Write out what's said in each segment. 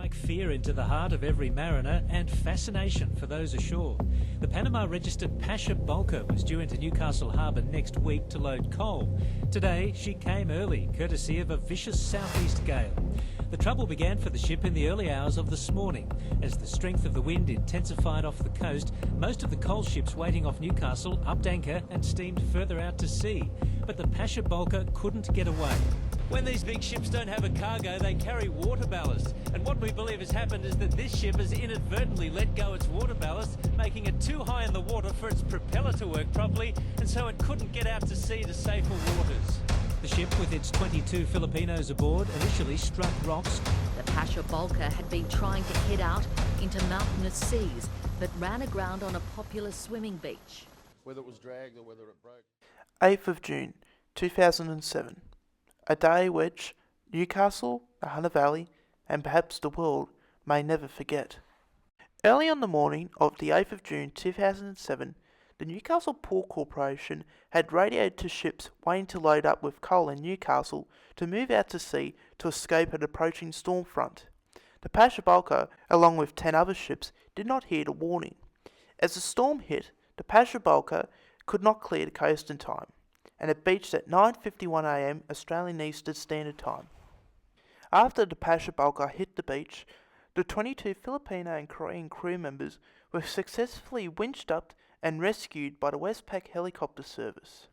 strike fear into the heart of every mariner and fascination for those ashore. The Panama-registered Pasha bulker was due into Newcastle Harbour next week to load coal. Today, she came early, courtesy of a vicious southeast gale. The trouble began for the ship in the early hours of this morning. As the strength of the wind intensified off the coast, most of the coal ships waiting off Newcastle upped anchor and steamed further out to sea. But the Pasha bulker couldn't get away. When these big ships don't have a cargo, they carry water ballast. And what we believe has happened is that this ship has inadvertently let go its water ballast, making it too high in the water for its propeller to work properly, and so it couldn't get out to sea to safer waters. The ship, with its 22 Filipinos aboard, initially struck rocks. The Pasha bulker had been trying to head out into mountainous seas, but ran aground on a popular swimming beach. Whether it was dragged or whether it broke. 8th of June 2007. A day which Newcastle, the Hunter Valley, and perhaps the world may never forget. Early on the morning of the 8th of June 2007, the Newcastle Port Corporation had radioed to ships waiting to load up with coal in Newcastle to move out to sea to escape an approaching storm front. The Pasha bulker, along with 10 other ships, did not hear the warning. As the storm hit, the Pasha bulker could not clear the coast in time, and it beached at 9:51 a.m. Australian Eastern Standard Time. After the Pasha bulker hit the beach, the 22 Filipino and Korean crew members were successfully winched up and rescued by the Westpac helicopter service.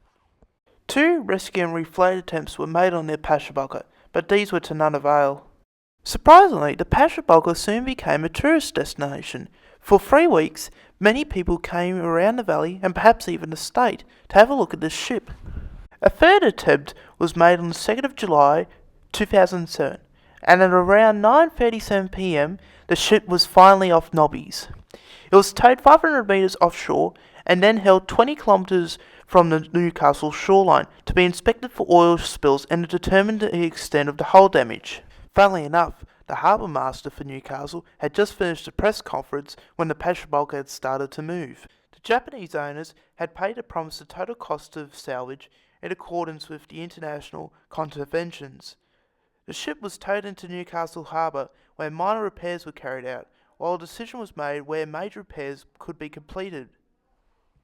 2 rescue and refloat attempts were made on the Pasha bulker, but these were to none avail. Surprisingly, the Pasha bulker soon became a tourist destination. For 3 weeks, many people came around the valley and perhaps even the state to have a look at this ship. A third attempt was made on the 2nd of July 2007, and at around 9:37 p.m, the ship was finally off Nobbies. It was towed 500 metres offshore and then held 20 kilometres from the Newcastle shoreline to be inspected for oil spills and to determine the extent of the hull damage. Funnily enough, the harbour master for Newcastle had just finished a press conference when the Pasha bulker had started to move. The Japanese owners had paid a promise the total cost of salvage in accordance with the international conventions. The ship was towed into Newcastle Harbour where minor repairs were carried out, while a decision was made where major repairs could be completed.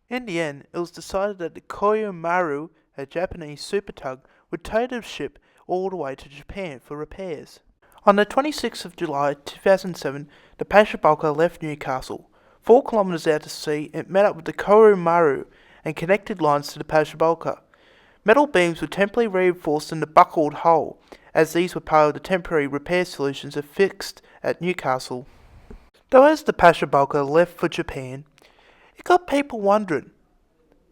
In the end, it was decided that the Koyomaru, a Japanese super tug, would tow the ship all the way to Japan for repairs. On the 26th of July 2007, the Pasha bulker left Newcastle. 4 kilometres out to sea, it met up with the Koyomaru and connected lines to the Pasha bulker. Metal beams were temporarily reinforced in the buckled hull, as these were part of the temporary repair solutions affixed at Newcastle. Though as the Pasha bulker left for Japan, it got people wondering,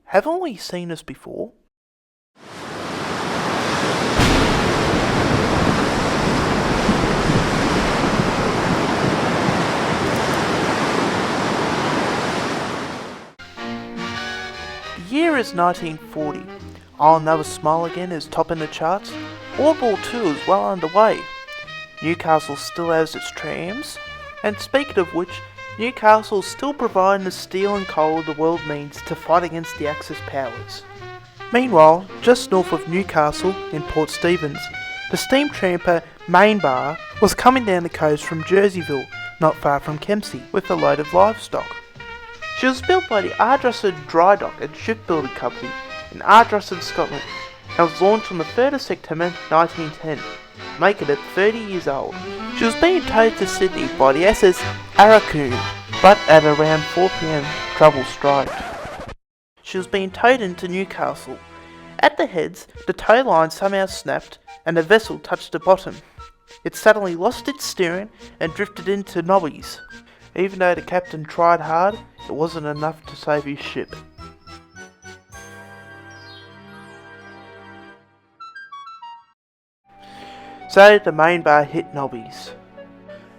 haven't we seen this before? The year is 1940. I'll Never Smile Again is topping the charts. World War II is well underway. Newcastle still has its trams. And speaking of which, Newcastle is still providing the steel and coal the world needs to fight against the Axis powers. Meanwhile, just north of Newcastle in Port Stephens, the steam tramper Main Bar was coming down the coast from Jerseyville, not far from Kempsey, with a load of livestock. She was built by the Ardrossan Dry Dock and Shipbuilding Company in Ardrossan, Scotland, and was launched on the 3rd of September 1910, making it 30 years old. She was being towed to Sydney by the SS Arakoon, but at around 4 p.m, trouble struck. She was being towed into Newcastle. At the heads, the tow line somehow snapped and the vessel touched the bottom. It suddenly lost its steering and drifted into Nobbies. Even though the captain tried hard, it wasn't enough to save his ship. So the main bar hit Nobbies.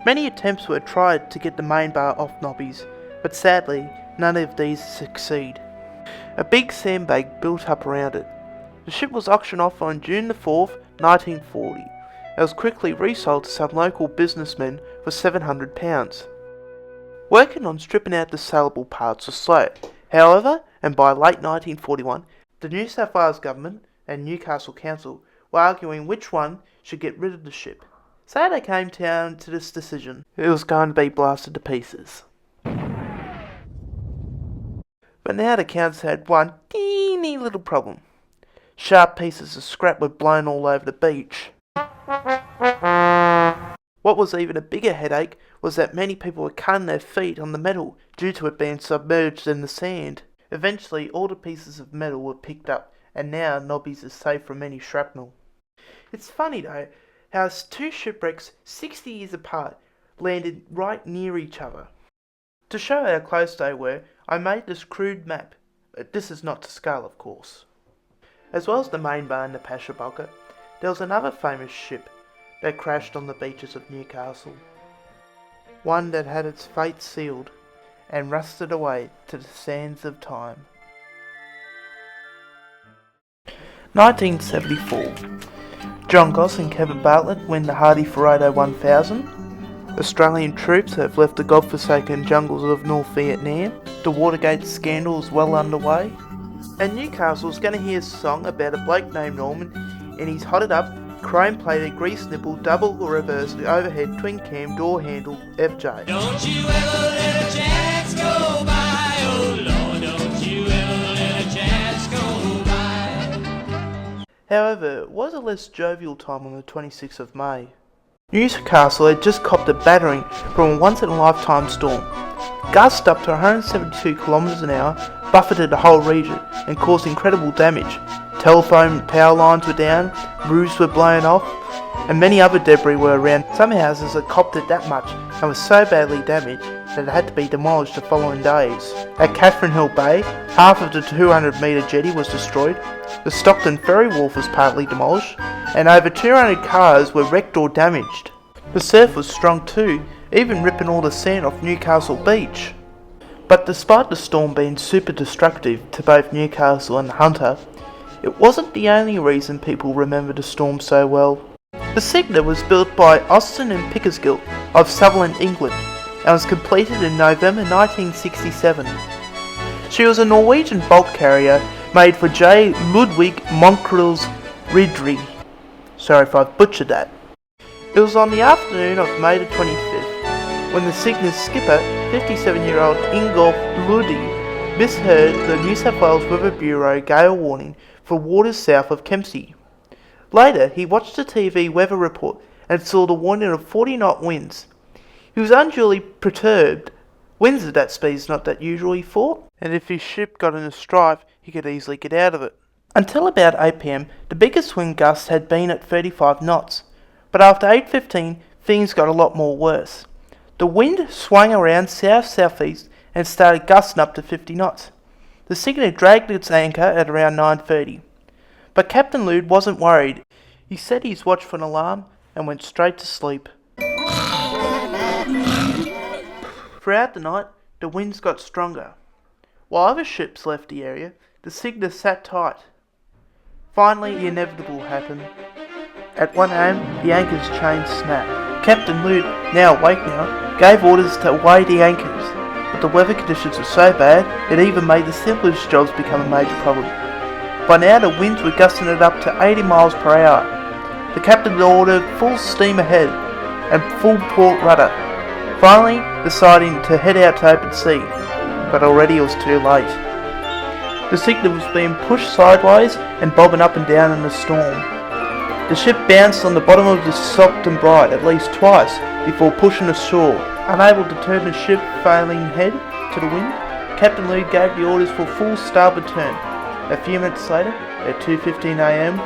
Many attempts were tried to get the main bar off Nobbies, but sadly none of these succeed. A big sandbank built up around it. The ship was auctioned off on June the 4th, 1940. It was quickly resold to some local businessmen for £700. Working on stripping out the saleable parts was slow. However, and by late 1941, the New South Wales government and Newcastle Council were arguing which one should get rid of the ship. So they came down to this decision. It was going to be blasted to pieces. But now the council had one teeny little problem. Sharp pieces of scrap were blown all over the beach. What was even a bigger headache was that many people were cutting their feet on the metal due to it being submerged in the sand. Eventually, all the pieces of metal were picked up, and now Nobbies is safe from any shrapnel. It's funny though, how two shipwrecks 60 years apart landed right near each other. To show how close they were, I made this crude map. This is not to scale, of course. As well as the main bar in the Pasha Bulker, there was another famous ship that crashed on the beaches of Newcastle. One that had its fate sealed and rusted away to the sands of time. 1974. John Goss and Kevin Bartlett win the Hardy Ferrado 1000. Australian troops have left the godforsaken jungles of North Vietnam. The Watergate scandal is well underway. And Newcastle's going to hear a song about a bloke named Norman and his hotted up, chrome-plated, grease-nipple, double or reverse overhead twin-cam door-handle FJ. Don't you ever let a chance go by, oh Lord, don't you ever let a chance go by. However, it was a less jovial time on the 26th of May. Newcastle had just copped a battering from a once-in-a-lifetime storm. Gusts up to 172 km an hour buffeted the whole region and caused incredible damage. Telephone power lines were down, roofs were blown off, and many other debris were around. Some houses had copped it that much and were so badly damaged that it had to be demolished the following days. At Catherine Hill Bay, half of the 200-metre jetty was destroyed, the Stockton Ferry Wharf was partly demolished, and over 200 cars were wrecked or damaged. The surf was strong too, even ripping all the sand off Newcastle Beach. But despite the storm being super destructive to both Newcastle and the Hunter, it wasn't the only reason people remember the storm so well. The Cygna was built by Austin and Pickersgill of Sutherland, England, and was completed in November 1967. She was a Norwegian bulk carrier made for J. Ludwig Monkrils Ridri. Sorry if I've butchered that. It was on the afternoon of May the 25th when the Cygna's skipper, 57-year-old Ingolf Ludi, misheard the New South Wales Weather Bureau gale warning for waters south of Kempsey. Later, he watched the TV weather report and saw the warning of 40-knot winds. He was unduly perturbed. Winds at that speed is not that usual, he thought, and if his ship got in a strife, he could easily get out of it. Until about 8 p.m, the biggest wind gusts had been at 35 knots, but after 8:15, things got a lot more worse. The wind swung around south-southeast and started gusting up to 50 knots. The Cygna dragged its anchor at around 9:30. But Captain Lude wasn't worried. He set his watch for an alarm and went straight to sleep. Throughout the night, the winds got stronger. While other ships left the area, the Cygna sat tight. Finally, the inevitable happened. At 1 a.m, the anchor's chain snapped. Captain Lude, now awake now, gave orders to weigh the anchors, but the weather conditions were so bad it even made the simplest jobs become a major problem. By now the winds were gusting it up to 80 miles per hour. The captain ordered full steam ahead and full port rudder, finally deciding to head out to open sea, but already it was too late. The Cygna was being pushed sideways and bobbing up and down in the storm. The ship bounced on the bottom of the Stockton Bright at least twice before pushing ashore. Unable to turn the ship failing head to the wind, Captain Lude gave the orders for full starboard turn. A few minutes later, at 2:15 a.m,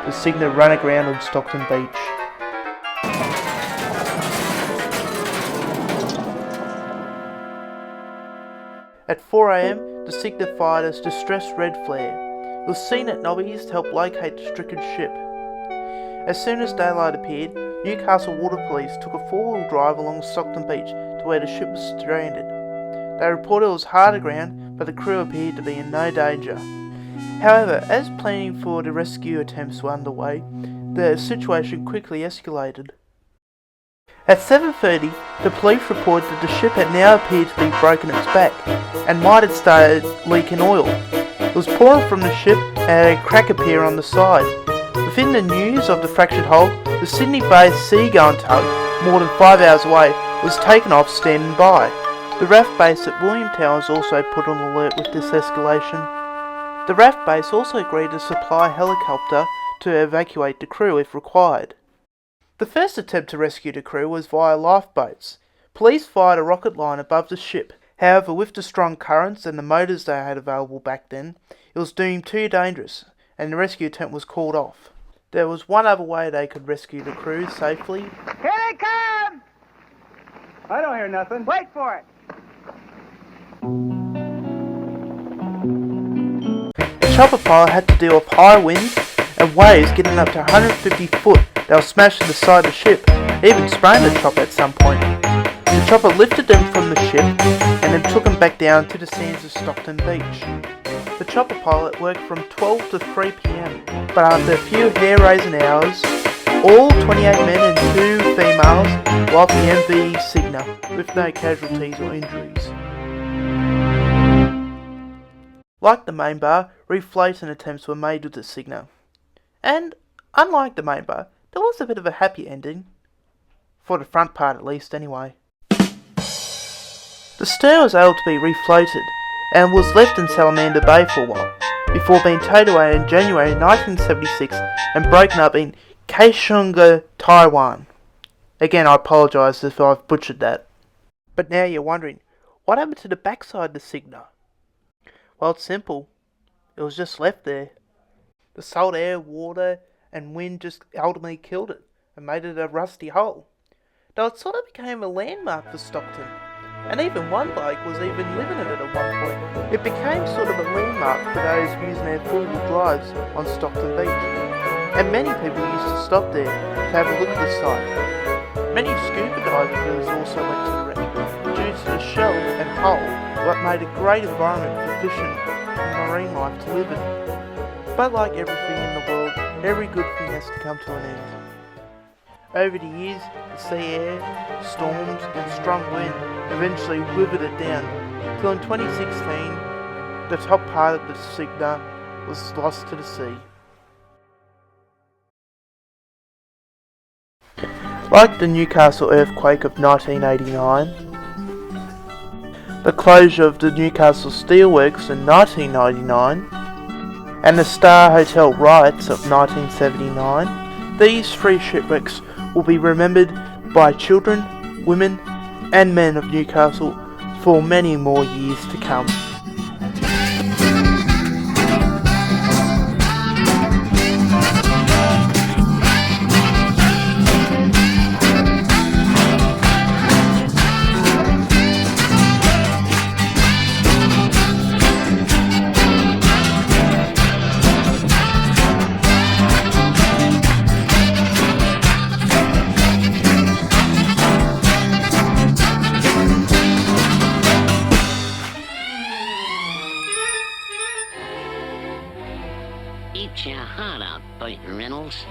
the Cygna ran aground on Stockton Beach. At 4 a.m, the Cygna fired a distress red flare. It was seen at Nobbies to help locate the stricken ship. As soon as daylight appeared, Newcastle Water Police took a four-wheel drive along Stockton Beach to where the ship was stranded. They reported it was hard aground, but the crew appeared to be in no danger. However, as planning for the rescue attempts were underway, the situation quickly escalated. At 7:30, the police reported that the ship had now appeared to be broken its back and might have started leaking oil. It was pouring from the ship and had a crack appear on the side. Within the news of the fractured hull, the Sydney-based seagoing tug, more than 5 hours away, was taken off standing by. The RAF base at Williamtown was also put on alert with this escalation. The RAF base also agreed to supply a helicopter to evacuate the crew if required. The first attempt to rescue the crew was via lifeboats. Police fired a rocket line above the ship. However, with the strong currents and the motors they had available back then, it was deemed too dangerous, and the rescue attempt was called off. There was one other way they could rescue the crew safely. Here they come! I don't hear nothing. Wait for it. The chopper pilot had to deal with high winds and waves getting up to 150 foot. They were smashing the side of the ship, even spraying the chopper at some point. The chopper lifted them from the ship and then took them back down to the sands of Stockton Beach. The chopper pilot worked from 12 to 3 p.m, but after a few hair-raising hours, all 28 men and 2 females were off the MV Cigna with no casualties or injuries. Like the main bar, refloating attempts were made with the Cigna. And, unlike the main bar, there was a bit of a happy ending. For the front part at least, anyway. The stern was able to be refloated and was left in Salamander Bay for a while, before being towed away in January 1976 and broken up in Kaohsiung, Taiwan. Again, I apologise if I've butchered that. But now you're wondering, what happened to the backside of the Cigna? Well, it's simple. It was just left there. The salt air, water and wind just ultimately killed it and made it a rusty hull. Though it sort of became a landmark for Stockton, and even one bloke was even living in it at one point. It became sort of a landmark for those using their four-wheel drives on Stockton Beach, and many people used to stop there to have a look at the site. Many scuba divers also went to the wreck due to the shell and hull, what made a great environment for fishing and marine life to live in. But like everything in the world, every good thing has to come to an end. Over the years, the sea air, storms and strong wind eventually withered it down, till in 2016, the top part of the Cigna was lost to the sea. Like the Newcastle earthquake of 1989, the closure of the Newcastle Steelworks in 1999, and the Star Hotel riots of 1979, these 3 shipwrecks will be remembered by children, women and men of Newcastle for many more years to come. Eat your heart out, Burt Reynolds.